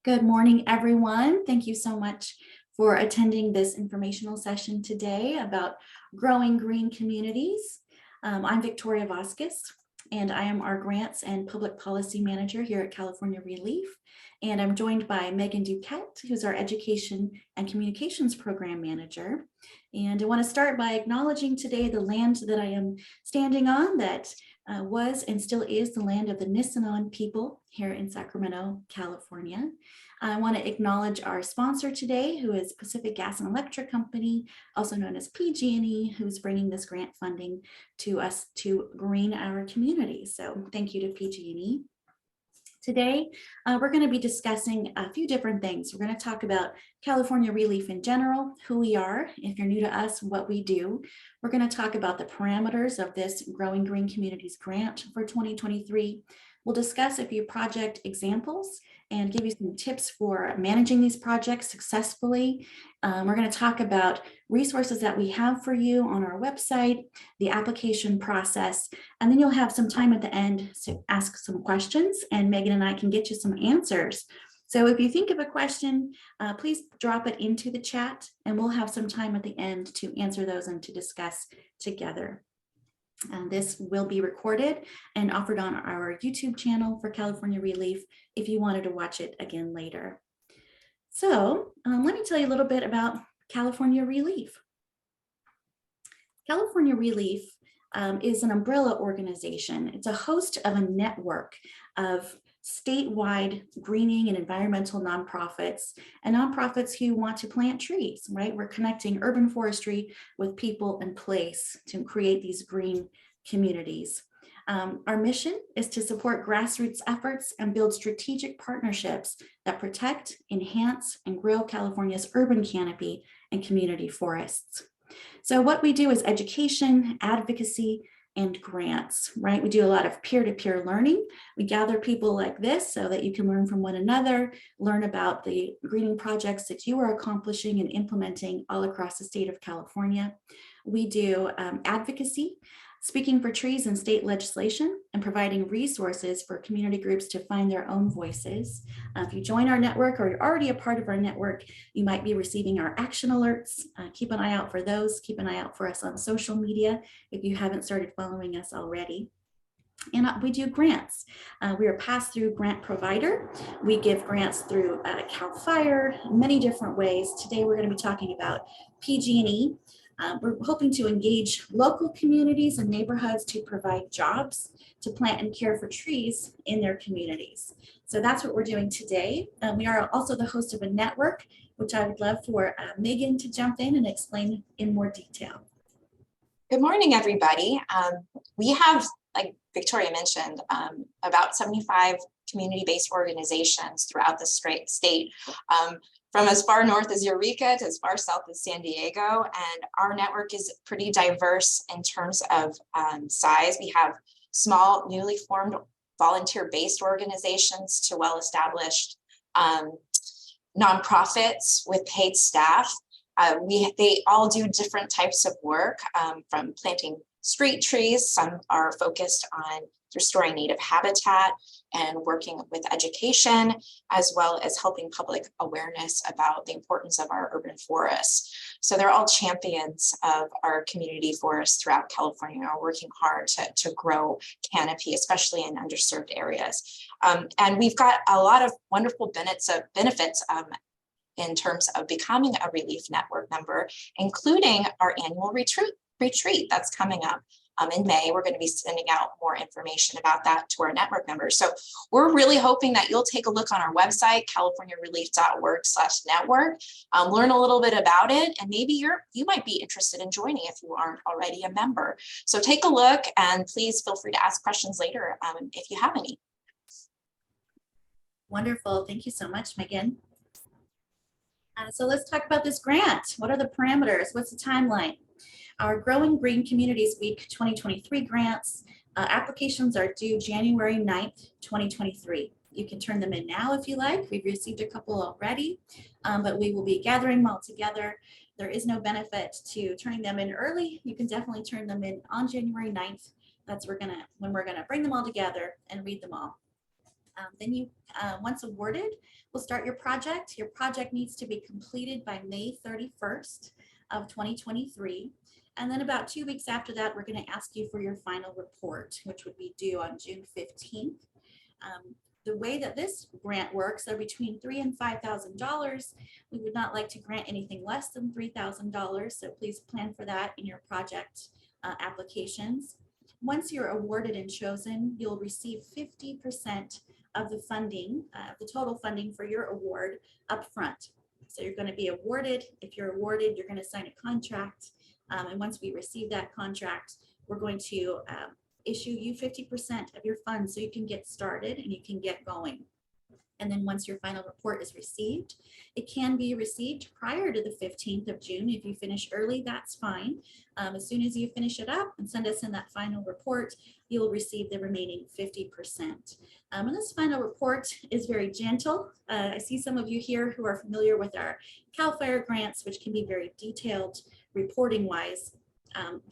Good morning, everyone. Thank you so much for attending this informational session today about growing green communities. I'm Victoria Vasquez, and I am our Grants and Public Policy Manager here at California Relief. And I'm joined by Megan Duquette, who's our Education and Communications Program Manager. And I want to start by acknowledging today the land that I am standing on that was and still is the land of the Nisenan people here in Sacramento, California. I want to acknowledge our sponsor today, who is Pacific Gas and Electric Company, also known as PG&E, who's bringing this grant funding to us to green our community. So thank you to PG&E. Today, we're going to be discussing a few different things. We're going to talk about California Relief in general, who we are, if you're new to us, what we do. We're going to talk about the parameters of this Growing Green Communities grant for 2023. We'll discuss a few project examples and give you some tips for managing these projects successfully. We're going to talk about resources that we have for you on our website, the application process, and then you'll have some time at the end to ask some questions, and Megan and I can get you some answers. So if you think of a question, please drop it into the chat, and we'll have some time at the end to answer those and to discuss together. This will be recorded and offered on our YouTube channel for California Relief if you wanted to watch it again later. So let me tell you a little bit about California Relief. California Relief is an umbrella organization. It's a host of a network of statewide greening and environmental nonprofits and nonprofits who want to plant trees, right? We're connecting urban forestry with people and place to create these green communities. Our mission is to support grassroots efforts and build strategic partnerships that protect, enhance, and grow California's urban canopy and community forests. So what we do is education, advocacy, and grants, right? We do a lot of peer-to-peer learning. We gather people like this so that you can learn from one another, learn about the greening projects that you are accomplishing and implementing all across the state of California. We do advocacy, speaking for trees in state legislation, and providing resources for community groups to find their own voices. If you join our network or you're already a part of our network, you might be receiving our action alerts. Keep an eye out for those. Keep an eye out for us on social media if you haven't started following us already. And we do grants. We are a pass-through grant provider. We give grants through CAL FIRE, many different ways. Today we're going to be talking about PG&E. We're hoping to engage local communities and neighborhoods to provide jobs, to plant and care for trees in their communities. So that's what we're doing today. We are also the host of a network, which I would love for Megan to jump in and explain in more detail. Good morning, everybody. We have, like Victoria mentioned, about 75 community-based organizations throughout the state. From as far north as Eureka to as far south as San Diego. And our network is pretty diverse in terms of size. We have small, newly formed volunteer-based organizations to well-established nonprofits with paid staff. They all do different types of work, from planting street trees. Some are focused on restoring native habitat and working with education, as well as helping public awareness about the importance of our urban forests. So they're all champions of our community forests throughout California, are working hard to grow canopy, especially in underserved areas. And we've got a lot of wonderful benefits in terms of becoming a Relief Network member, including our annual retreat that's coming up. In May. We're going to be sending out more information about that to our network members. So we're really hoping that you'll take a look on our website, californiarelief.org/network, learn a little bit about it, and maybe you might be interested in joining if you aren't already a member. So take a look, and please feel free to ask questions later if you have any. Wonderful. Thank you so much, Megan. So let's talk about this grant. What are the parameters? What's the timeline? Our Growing Green Communities Week 2023 grants applications are due January 9th, 2023. You can turn them in now if you like. We've received a couple already, but we will be gathering them all together. There is no benefit to turning them in early. You can definitely turn them in on January 9th. That's when we're gonna bring them all together and read them all. Then you, once awarded, will start your project. Your project needs to be completed by May 31st of 2023. And then about 2 weeks after that, we're going to ask you for your final report, which would be due on June 15th. The way that this grant works, they're between $3,000 and $5,000. We would not like to grant anything less than $3,000, so please plan for that in your project applications. Once you're awarded and chosen, you'll receive 50% of the funding, the total funding for your award upfront. So you're going to be awarded. If you're awarded, you're going to sign a contract. And once we receive that contract, we're going to issue you 50% of your funds so you can get started and you can get going. And then once your final report is received, it can be received prior to the 15th of June. If you finish early, that's fine. As soon as you finish it up and send us in that final report, you'll receive the remaining 50%. And this final report is very gentle. I see some of you here who are familiar with our CAL FIRE grants, which can be very detailed reporting wise.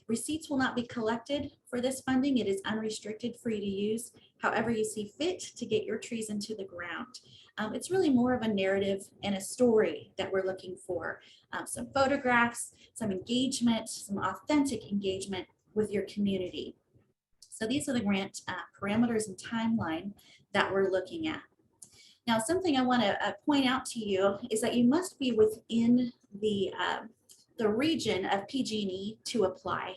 Receipts will not be collected for this funding. It is unrestricted for you to use however you see fit to get your trees into the ground. It's really more of a narrative and a story that we're looking for. Some photographs, some engagement, some authentic engagement with your community. So these are the grant parameters and timeline that we're looking at. Now, something I want to point out to you is that you must be within the region of PG&E to apply.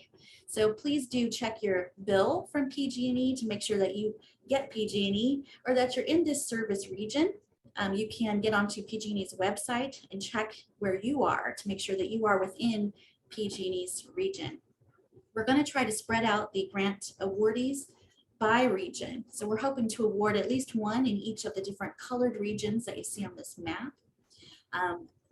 So please do check your bill from PG&E to make sure that you get PG&E or that you're in this service region. You can get onto PG&E's website and check where you are to make sure that you are within PG&E's region. We're going to try to spread out the grant awardees by region. So we're hoping to award at least one in each of the different colored regions that you see on this map.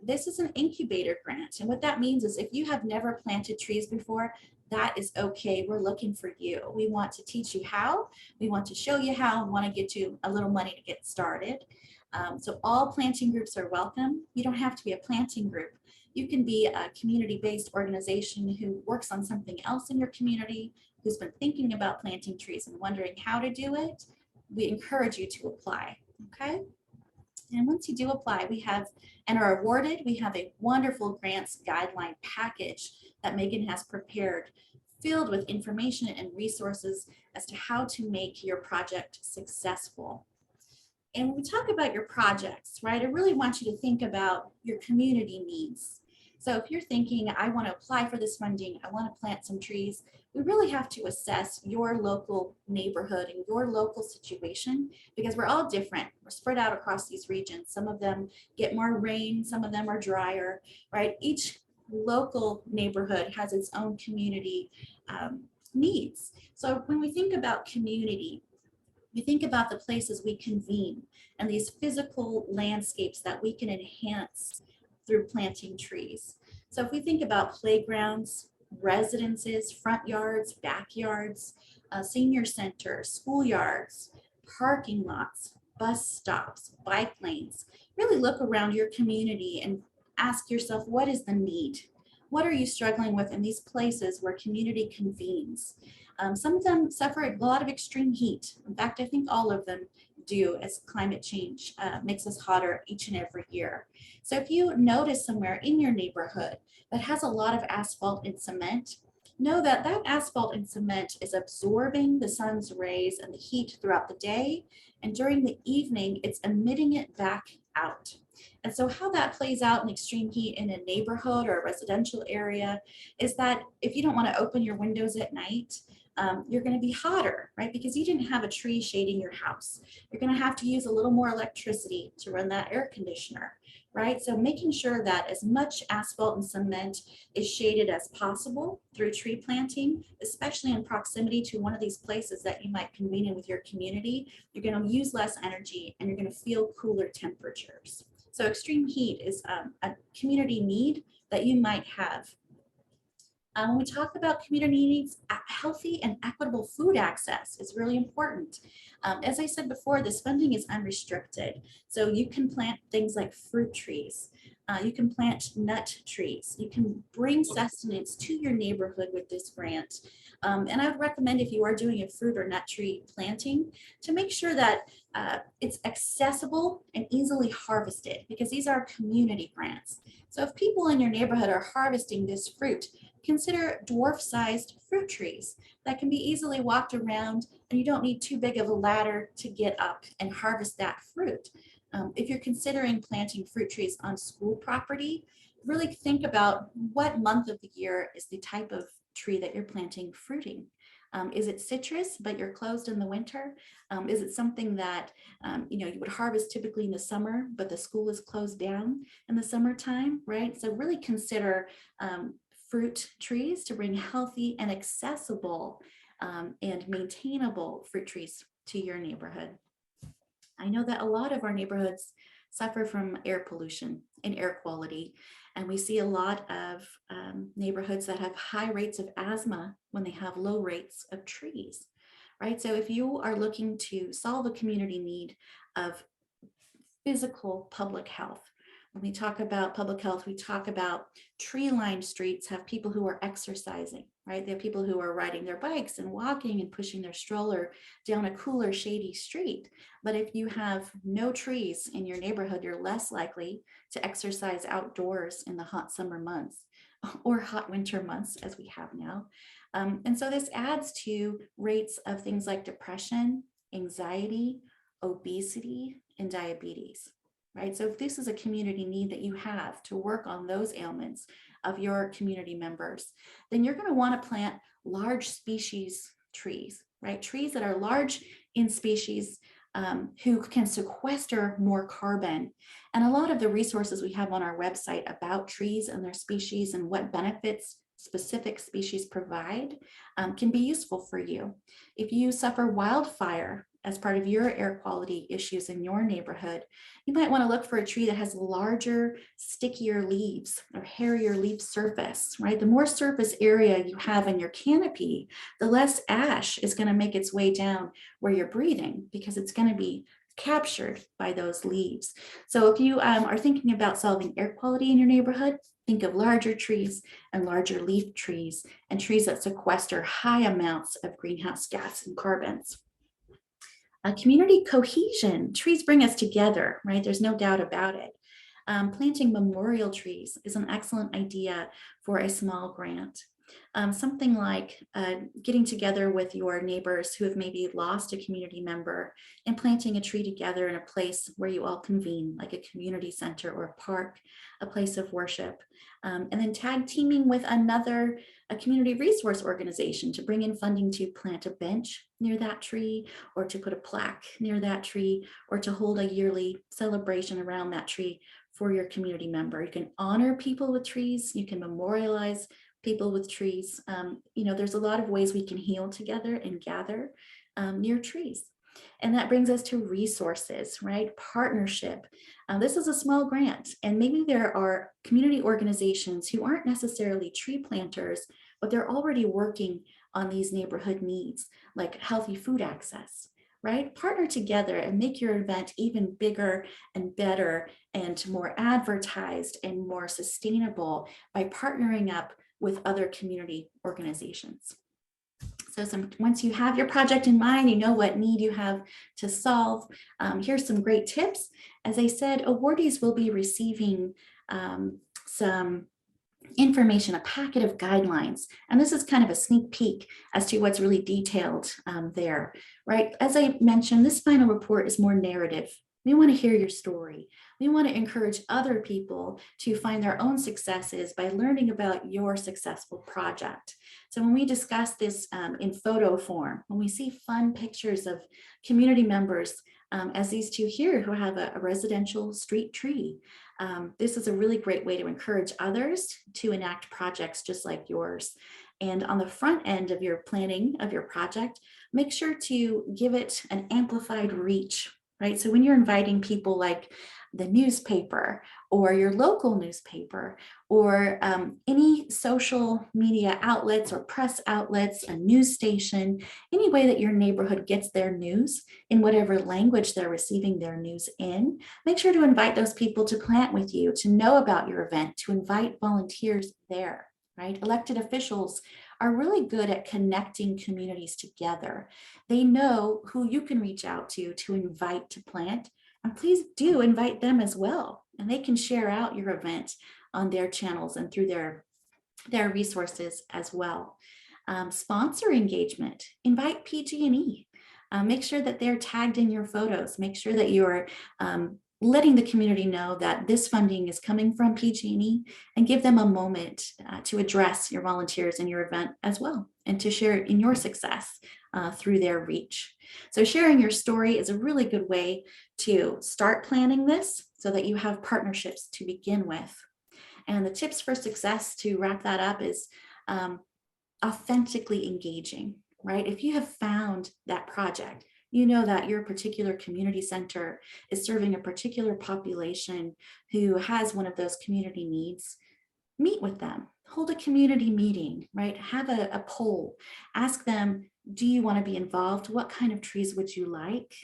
This is an incubator grant. And what that means is if you have never planted trees before, that is okay. We're looking for you. We want to teach you how. We want to show you how and want to get you a little money to get started. So all planting groups are welcome. You don't have to be a planting group. You can be a community-based organization who works on something else in your community, who's been thinking about planting trees and wondering how to do it. We encourage you to apply, okay? And once you do apply, we have and are awarded, we have a wonderful grants guideline package that Megan has prepared, filled with information and resources as to how to make your project successful. And when we talk about your projects, right, I really want you to think about your community needs. So if you're thinking, I want to apply for this funding, I want to plant some trees, we really have to assess your local neighborhood and your local situation because we're all different. We're spread out across these regions. Some of them get more rain, some of them are drier, right? Each local neighborhood has its own community needs. So when we think about community, we think about the places we convene and these physical landscapes that we can enhance through planting trees. So if we think about playgrounds, residences, front yards, backyards, senior centers, schoolyards, parking lots, bus stops, bike lanes, really look around your community and ask yourself, what is the need? What are you struggling with in these places where community convenes? Some of them suffer a lot of extreme heat. In fact, I think all of them do as climate change makes us hotter each and every year. So if you notice somewhere in your neighborhood that has a lot of asphalt and cement, know that that asphalt and cement is absorbing the sun's rays and the heat throughout the day. And during the evening, it's emitting it back out. And so how that plays out in extreme heat in a neighborhood or a residential area is that if you don't want to open your windows at night, you're going to be hotter, right? Because you didn't have a tree shading your house. You're going to have to use a little more electricity to run that air conditioner, right? So making sure that as much asphalt and cement is shaded as possible through tree planting, especially in proximity to one of these places that you might convene in with your community, you're going to use less energy and you're going to feel cooler temperatures. So extreme heat is a community need that you might have. When we talk about community needs, healthy and equitable food access is really important. As I said before, this funding is unrestricted. So you can plant things like fruit trees. You can plant nut trees. You can bring sustenance to your neighborhood with this grant. And I would recommend if you are doing a fruit or nut tree planting to make sure that it's accessible and easily harvested because these are community grants. So if people in your neighborhood are harvesting this fruit, consider dwarf-sized fruit trees that can be easily walked around, and you don't need too big of a ladder to get up and harvest that fruit. If you're considering planting fruit trees on school property, really think about what month of the year is the type of tree that you're planting fruiting. Is it citrus, but you're closed in the winter? Is it something that you would harvest typically in the summer, but the school is closed down in the summertime, right? So really consider fruit trees to bring healthy and accessible and maintainable fruit trees to your neighborhood. I know that a lot of our neighborhoods suffer from air pollution and air quality, and we see a lot of neighborhoods that have high rates of asthma when they have low rates of trees, right? So if you are looking to solve a community need of physical public health, when we talk about public health, we talk about tree-lined streets have people who are exercising, right? They have people who are riding their bikes and walking and pushing their stroller down a cooler, shady street. But if you have no trees in your neighborhood, you're less likely to exercise outdoors in the hot summer months or hot winter months as we have now. And so this adds to rates of things like depression, anxiety, obesity, and diabetes. Right? So if this is a community need that you have to work on those ailments of your community members, then you're going to want to plant large species trees, right? Trees that are large in species who can sequester more carbon. And a lot of the resources we have on our website about trees and their species and what benefits specific species provide can be useful for you. If you suffer wildfire as part of your air quality issues in your neighborhood, you might want to look for a tree that has larger, stickier leaves or hairier leaf surface, right? The more surface area you have in your canopy, the less ash is going to make its way down where you're breathing because it's going to be captured by those leaves. So if you are thinking about solving air quality in your neighborhood, think of larger trees and larger leaf trees and trees that sequester high amounts of greenhouse gas and carbons. Community cohesion, trees bring us together, right? There's no doubt about it. Planting memorial trees is an excellent idea for a small grant. Something like getting together with your neighbors who have maybe lost a community member and planting a tree together in a place where you all convene, like a community center or a park, a place of worship. And then tag teaming with a community resource organization to bring in funding to plant a bench near that tree, or to put a plaque near that tree, or to hold a yearly celebration around that tree for your community member. You can honor people with trees, you can memorialize people with trees. There's a lot of ways we can heal together and gather near trees. And that brings us to resources, right? Partnership. This is a small grant, and maybe there are community organizations who aren't necessarily tree planters, but they're already working on these neighborhood needs, like healthy food access, right? Partner together and make your event even bigger and better and more advertised and more sustainable by partnering up with other community organizations. So once you have your project in mind, you know what need you have to solve. Here's some great tips. As I said, awardees will be receiving some information, a packet of guidelines. And this is kind of a sneak peek as to what's really detailed there, right? As I mentioned, this final report is more narrative. We want to hear your story. We want to encourage other people to find their own successes by learning about your successful project. So when we discuss this in photo form, when we see fun pictures of community members, as these two here who have a residential street tree, this is a really great way to encourage others to enact projects just like yours. And on the front end of your planning of your project, make sure to give it an amplified reach, right? So when you're inviting people like the newspaper or your local newspaper or any social media outlets or press outlets, a news station, any way that your neighborhood gets their news in whatever language they're receiving their news in, make sure to invite those people to plant with you, to know about your event, to invite volunteers there, right? Elected officials are really good at connecting communities together. They know who you can reach out to invite to plant, and please do invite them as well. And they can share out your event on their channels and through their resources as well. Sponsor engagement, invite PG&E. Make sure that they're tagged in your photos. Make sure that you're letting the community know that this funding is coming from PG&E, and give them a moment to address your volunteers in your event as well, and to share in your success through their reach. So sharing your story is a really good way to start planning this so that you have partnerships to begin with. And the tips for success, to wrap that up, is authentically engaging, right? If you have found that project, you know that your particular community center is serving a particular population who has one of those community needs, meet with them, hold a community meeting, right? Have a poll, ask them, do you want to be involved? What kind of trees would you like?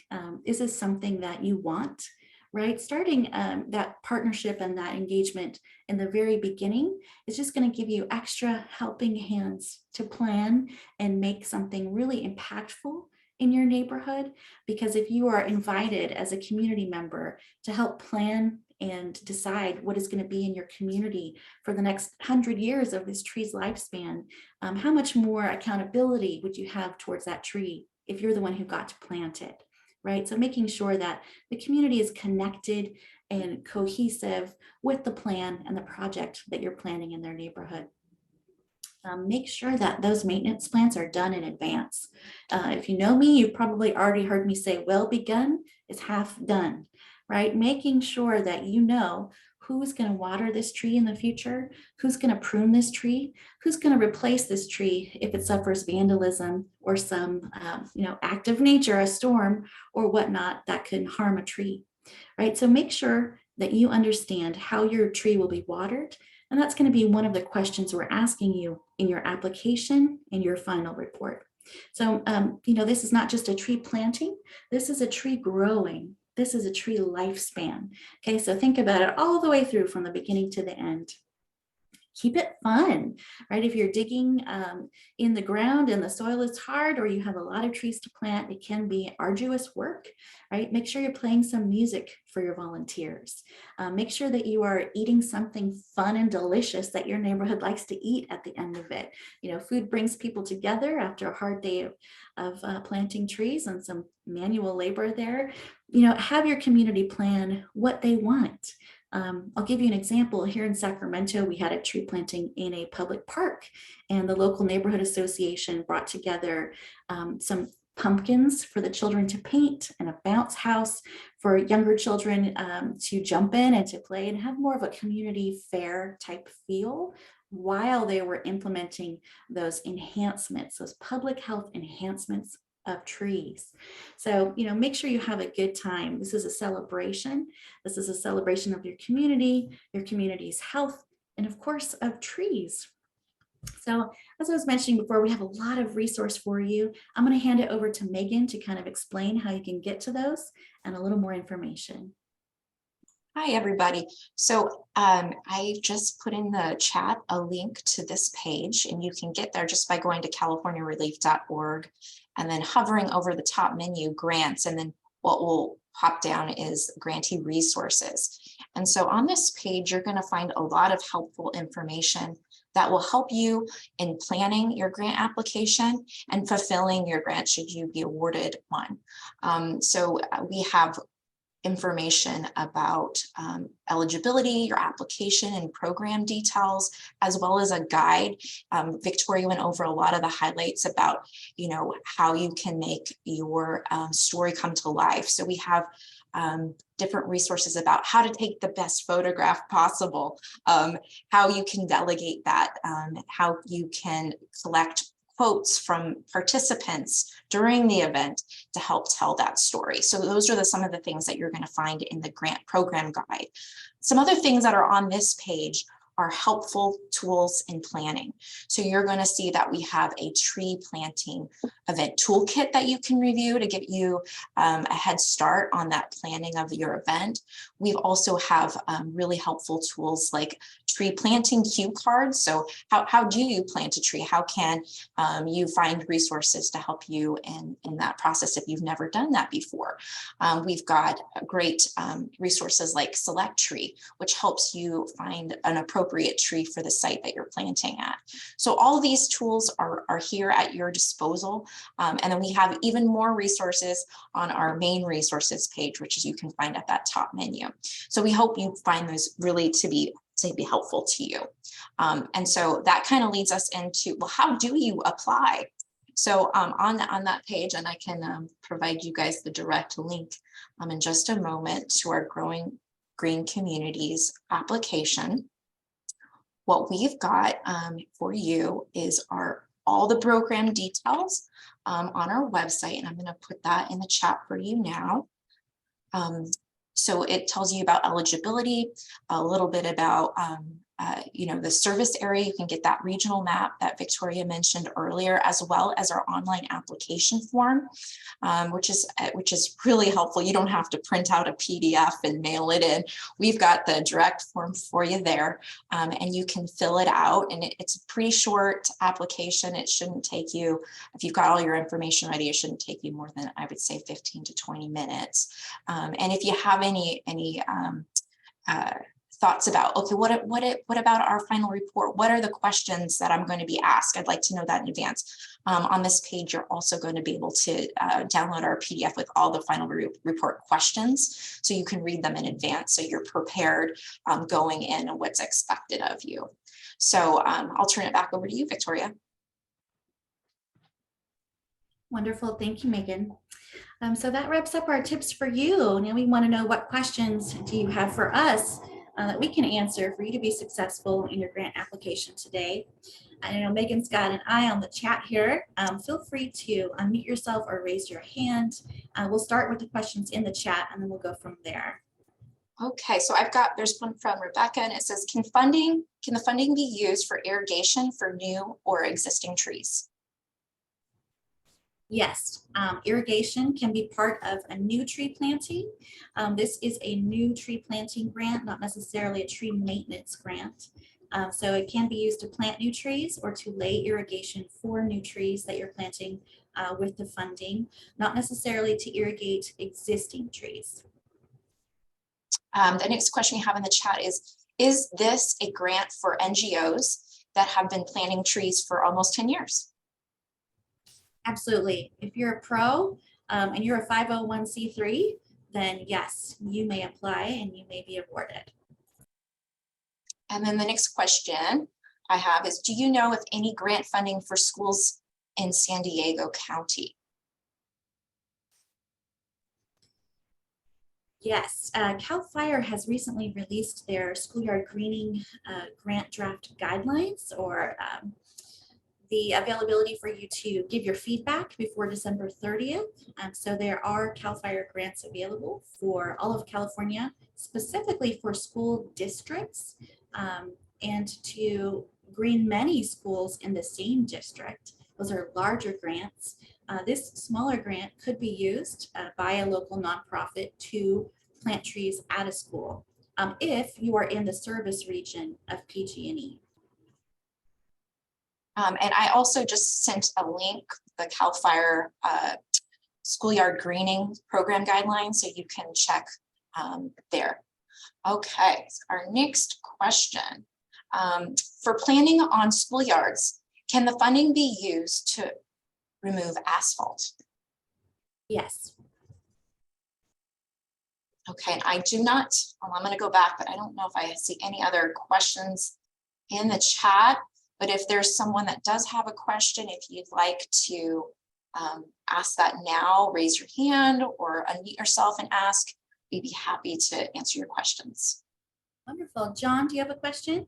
Is this something that you want? Right? Starting that partnership and that engagement in the very beginning is just going to give you extra helping hands to plan and make something really impactful in your neighborhood. Because if you are invited as a community member to help plan and decide what is going to be in your community for the next 100 years of this tree's lifespan, how much more accountability would you have towards that tree if you're the one who got to plant it? Right? So making sure that the community is connected and cohesive with the plan and the project that you're planning in their neighborhood. Make sure that those maintenance plans are done in advance. If you know me, you've probably already heard me say, well begun is half done, right? Making sure that you know who's going to water this tree in the future, who's going to prune this tree, who's going to replace this tree if it suffers vandalism or some act of nature, a storm or whatnot that can harm a tree, right? So make sure that you understand how your tree will be watered. And that's going to be one of the questions we're asking you in your application and your final report. So, this is not just a tree planting, this is a tree growing. This is a tree lifespan. Okay, so think about it all the way through from the beginning to the end. Keep it fun, right? If you're digging in the ground and the soil is hard, or you have a lot of trees to plant, it can be arduous work, right? Make sure you're playing some music for your volunteers. Make sure that you are eating something fun and delicious that your neighborhood likes to eat at the end of it. Food brings people together after a hard day of planting trees and some manual labor there. Have your community plan what they want. I'll give you an example. Here in Sacramento, we had a tree planting in a public park, and the local neighborhood association brought together some pumpkins for the children to paint and a bounce house for younger children to jump in and to play and have more of a community fair type feel while they were implementing those enhancements, those public health enhancements of trees. So, make sure you have a good time. This is a celebration. This is a celebration of your community's health, and of course of trees. So as I was mentioning before, we have a lot of resource for you. I'm going to hand it over to Megan to kind of explain how you can get to those and a little more information. Hi, everybody. So I just put in the chat a link to this page, and you can get there just by going to californiarelief.org and then hovering over the top menu, grants, and then what will pop down is Grantee Resources. And so on this page, you're going to find a lot of helpful information that will help you in planning your grant application and fulfilling your grant should you be awarded one. So we have information about eligibility, your application and program details, as well as a guide. Victoria went over a lot of the highlights about, how you can make your story come to life. So we have different resources about how to take the best photograph possible, how you can delegate that, how you can collect quotes from participants during the event to help tell that story. So those are some of the things that you're going to find in the grant program guide. Some other things that are on this page are helpful tools in planning. So you're going to see that we have a tree planting event toolkit that you can review to give you a head start on that planning of your event. We also have really helpful tools like tree planting cue cards. So how do you plant a tree? How can you find resources to help you in that process if you've never done that before? We've got great resources like Select Tree, which helps you find an appropriate tree for the site that you're planting at. So all of these tools are here at your disposal. And then we have even more resources on our main resources page, which is you can find at that top menu. So we hope you find those really to be helpful to you. And so that kind of leads us into, well, how do you apply? So on that page, and I can provide you guys the direct link in just a moment to our Growing Green Communities application. What we've got for you is all the program details on our website, and I'm going to put that in the chat for you now. So it tells you about eligibility, a little bit about the service area. You can get that regional map that Victoria mentioned earlier, as well as our online application form, which is really helpful. You don't have to print out a PDF and mail it in. We've got the direct form for you there, and you can fill it out. And it's a pretty short application. It shouldn't take you, if you've got all your information ready, it shouldn't take you more than, I would say, 15 to 20 minutes. And if you have any thoughts about, okay, what about our final report? What are the questions that I'm going to be asked? I'd like to know that in advance. On this page, you're also going to be able to download our PDF with all the final report questions, so you can read them in advance, so you're prepared going in and what's expected of you. So I'll turn it back over to you, Victoria. Wonderful. Thank you, Megan. So that wraps up our tips for you. Now we want to know, what questions do you have for us that we can answer for you to be successful in your grant application today? I know Megan's got an eye on the chat here. Feel free to unmute yourself or raise your hand. We'll start with the questions in the chat and then we'll go from there. Okay, so there's one from Rebecca, and it says, can the funding be used for irrigation for new or existing trees? Yes, irrigation can be part of a new tree planting. This is a new tree planting grant, not necessarily a tree maintenance grant. So it can be used to plant new trees or to lay irrigation for new trees that you're planting with the funding, not necessarily to irrigate existing trees. The next question we have in the chat is this a grant for NGOs that have been planting trees for almost 10 years? Absolutely. If you're a pro and you're a 501c3, then yes, you may apply and you may be awarded. And then the next question I have is, do you know if any grant funding for schools in San Diego County? Yes, CAL FIRE has recently released their schoolyard greening grant draft guidelines, or the availability for you to give your feedback before December 30th. So there are CAL FIRE grants available for all of California, specifically for school districts, and to green many schools in the same district. Those are larger grants. This smaller grant could be used by a local nonprofit to plant trees at a school if you are in the service region of PG&E. And I also just sent a link, the CAL FIRE schoolyard greening program guidelines, so you can check there. Okay, so our next question. For planning on schoolyards, can the funding be used to remove asphalt? Yes. Okay, and I do not, I'm going to go back, but I don't know if I see any other questions in the chat. But if there's someone that does have a question, if you'd like to ask that now, raise your hand or unmute yourself and ask, we'd be happy to answer your questions. Wonderful. John, do you have a question?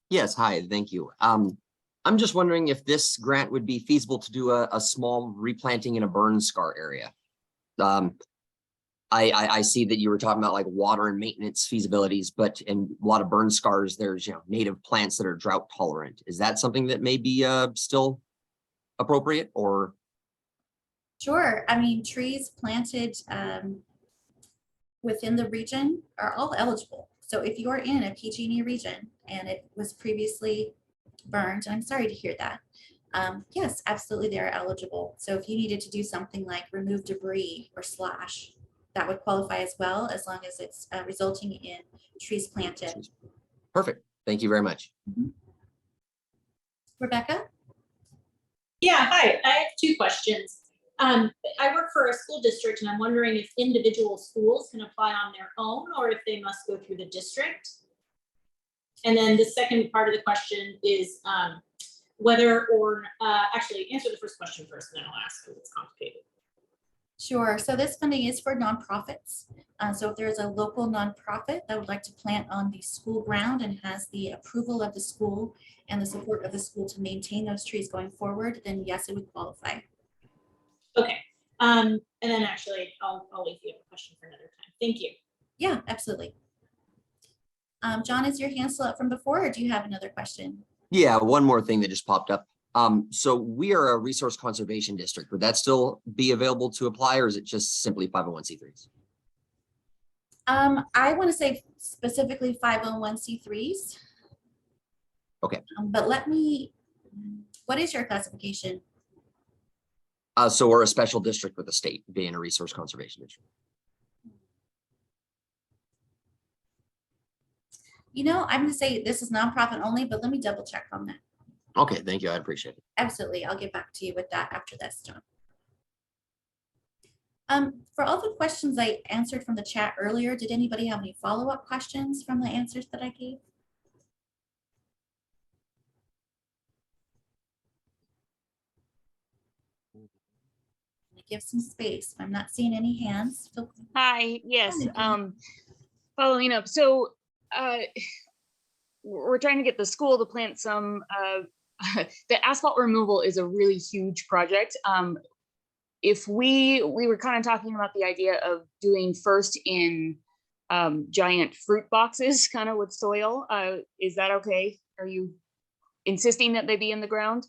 Yes, hi, thank you. I'm just wondering if this grant would be feasible to do a small replanting in a burn scar area. I see that you were talking about like water and maintenance feasibilities, but in a lot of burn scars, there's native plants that are drought tolerant. Is that something that may be still appropriate, or? Sure. I mean, trees planted within the region are all eligible. So if you're in a PG&E region and it was previously burned, and I'm sorry to hear that, yes, absolutely, they're eligible. So if you needed to do something like remove debris or slash, that would qualify as well, as long as it's resulting in trees planted. Perfect. Thank you very much. Rebecca? Yeah, hi. I have two questions. I work for a school district, and I'm wondering if individual schools can apply on their own or if they must go through the district. And then the second part of the question is whether or actually answer the first question first, and then I'll ask because it's complicated. Sure. So this funding is for nonprofits. So if there's a local nonprofit that would like to plant on the school ground and has the approval of the school and the support of the school to maintain those trees going forward, then yes, it would qualify. Okay. And then actually, I'll leave you a question for another time. Thank you. Yeah, absolutely. John, is your hand still up from before, or do you have another question? Yeah, one more thing that just popped up. So we are a resource conservation district. Would that still be available to apply, or is it just simply 501c3s? I want to say specifically 501c3s. Okay. But what is your classification? So we're a special district with the state, being a resource conservation district. You know, I'm going to say this is nonprofit only, but let me double check on that. Okay, thank you. I appreciate it. Absolutely. I'll get back to you with that after this, John. For all the questions I answered from the chat earlier, did anybody have any follow-up questions from the answers that I gave? Give some space. I'm not seeing any hands. Hi, yes, Hi. following up. So we're trying to get the school to plant some, the asphalt removal is a really huge project. If we were kind of talking about the idea of doing first in giant fruit boxes, kind of with soil. Is that okay? Are you insisting that they be in the ground?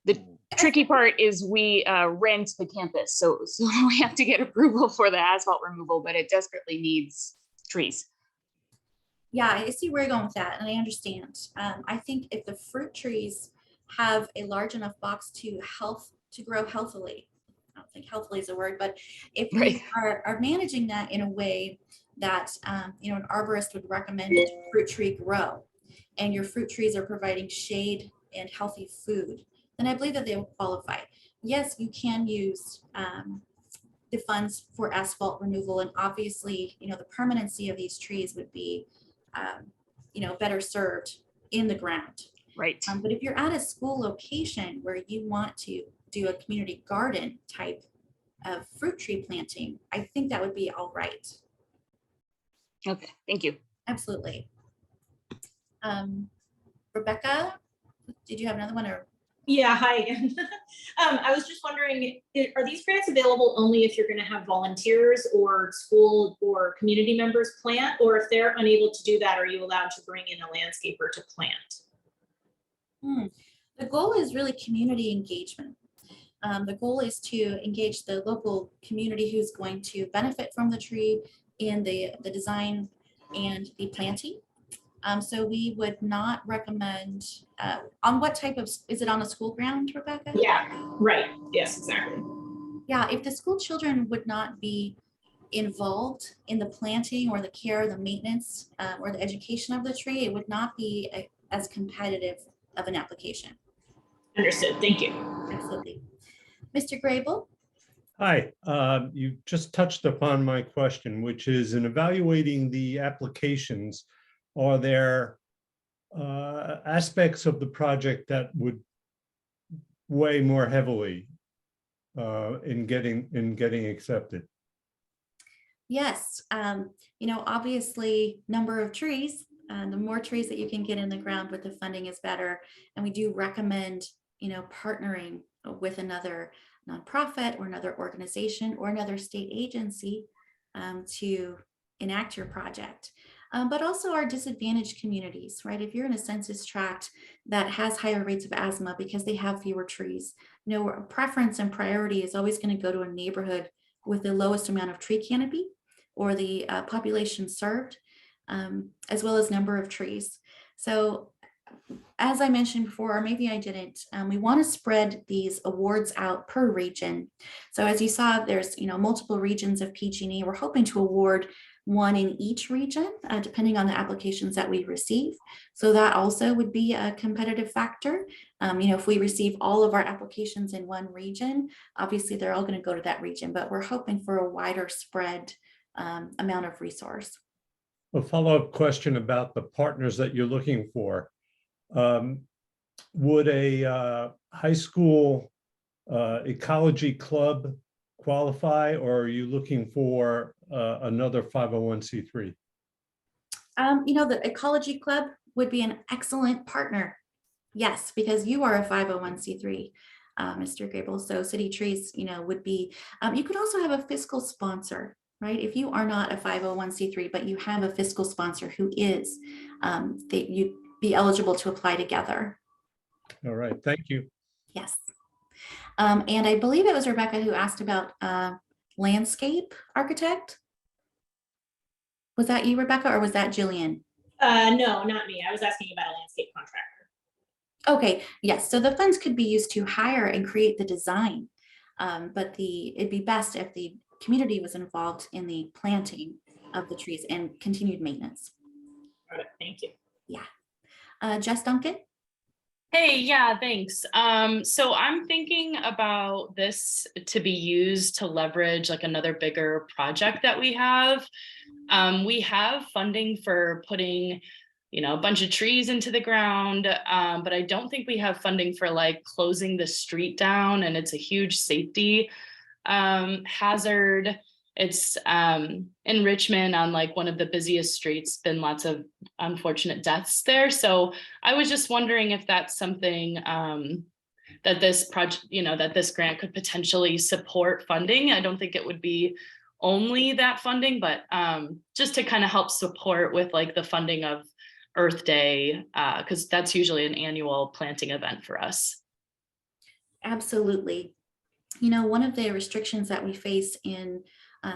The tricky part is we rent the campus, so we have to get approval for the asphalt removal, but it desperately needs trees. Yeah, I see where you're going with that, and I understand. I think if the fruit trees have a large enough box to grow healthily, I don't think healthily is a word, but if you Right. are managing that in a way that you know, an arborist would recommend that your fruit tree grow, and your fruit trees are providing shade and healthy food, then I believe that they will qualify. Yes, you can use the funds for asphalt removal, and obviously, you know, the permanency of these trees would be you know, better served in the ground. Right. But if you're at a school location where you want to do a community garden type of fruit tree planting, I think that would be all right. Okay, thank you. Absolutely. Rebecca, did you have another one? Or Yeah, hi again. I was just wondering, are these grants available only if you're going to have volunteers or school or community members plant, or if they're unable to do that, are you allowed to bring in a landscaper to plant? The goal is really community engagement. The goal is to engage the local community who's going to benefit from the tree in the design and the planting. So we would not recommend, on what type of, is it on a school ground, Rebecca? Yeah, right. Yes, exactly. Yeah, if the school children would not be involved in the planting or the care, the maintenance, or the education of the tree, it would not be as competitive of an application. Understood. Thank you. Absolutely. Mr. Grable? Hi, you just touched upon my question, which is in evaluating the applications, are there aspects of the project that would weigh more heavily in getting accepted? Yes, you know, obviously number of trees, the more trees that you can get in the ground with the funding is better. And we do recommend, you know, partnering with another nonprofit or another organization or another state agency to enact your project. But also our disadvantaged communities, right? If you're in a census tract that has higher rates of asthma because they have fewer trees, you know, preference and priority is always going to go to a neighborhood with the lowest amount of tree canopy or the population served, as well as number of trees. So as I mentioned before, or maybe I didn't, we want to spread these awards out per region. So as you saw, there's multiple regions of PG&E. We're hoping to award one in each region, depending on the applications that we receive. So that also would be a competitive factor. If we receive all of our applications in one region, obviously they're all going to go to that region, but we're hoping for a wider spread amount of resource. A follow-up question about the partners that you're looking for. Would a high school ecology club qualify, or are you looking for another 501c3? The ecology club would be an excellent partner. Yes, because you are a 501c3, Mr. Gable. So City Trees, would be, you could also have a fiscal sponsor, right? If you are not a 501c3, but you have a fiscal sponsor who is, that you'd be eligible to apply together. All right, thank you. Yes. And I believe it was Rebecca who asked about landscape architect. Was that you, Rebecca, or was that Jillian? No, not me. I was asking about a landscape contractor. Okay, yes. So the funds could be used to hire and create the design, but it'd be best if the community was involved in the planting of the trees and continued maintenance. Got it. Thank you. Yeah. Jess Duncan? Hey, yeah, thanks. So I'm thinking about this to be used to leverage like another bigger project that we have. We have funding for putting, a bunch of trees into the ground, but I don't think we have funding for like closing the street down, and it's a huge safety hazard. It's in Richmond on like one of the busiest streets, been lots of unfortunate deaths there. So I was just wondering if that's something that this project, that this grant could potentially support funding. I don't think it would be only that funding, but just to kind of help support with like the funding of Earth Day, because that's usually an annual planting event for us. Absolutely. One of the restrictions that we face in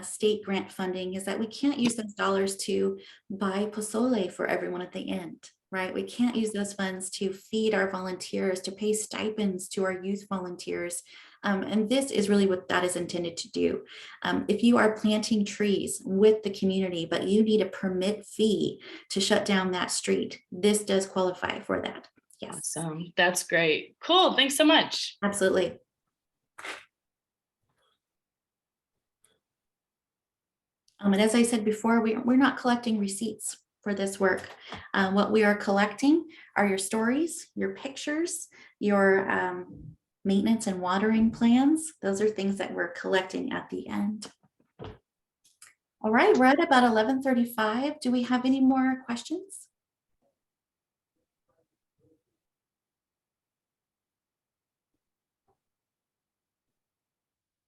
state grant funding is that we can't use those dollars to buy pozole for everyone at the end, right? We can't use those funds to feed our volunteers, to pay stipends to our youth volunteers. And this is really what that is intended to do. If you are planting trees with the community, but you need a permit fee to shut down that street, this does qualify for that. Yes. Awesome. That's great. Cool. Thanks so much. Absolutely. And as I said before, we're not collecting receipts for this work. What we are collecting are your stories, your pictures, your maintenance and watering plans. Those are things that we're collecting at the end. All right, we're at about 11:35. Do we have any more questions?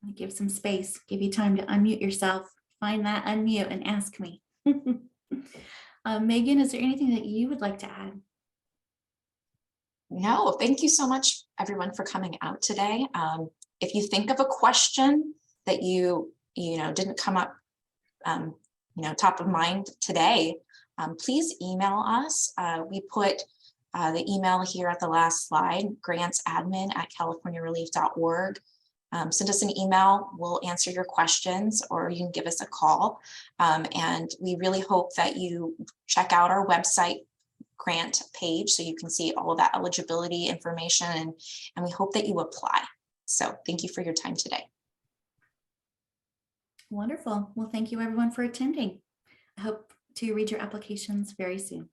I'm gonna give some space, give you time to unmute yourself. Find that unmute and ask me. Megan, is there anything that you would like to add? No, thank you so much, everyone, for coming out today. If you think of a question that you didn't come up, top of mind today, please email us. We put the email here at the last slide, grantsadmin@californiarelief.org. Send us an email, we'll answer your questions, or you can give us a call. And we really hope that you check out our website grant page so you can see all of that eligibility information, and we hope that you apply. So thank you for your time today. Wonderful. Well, thank you everyone for attending. I hope to read your applications very soon.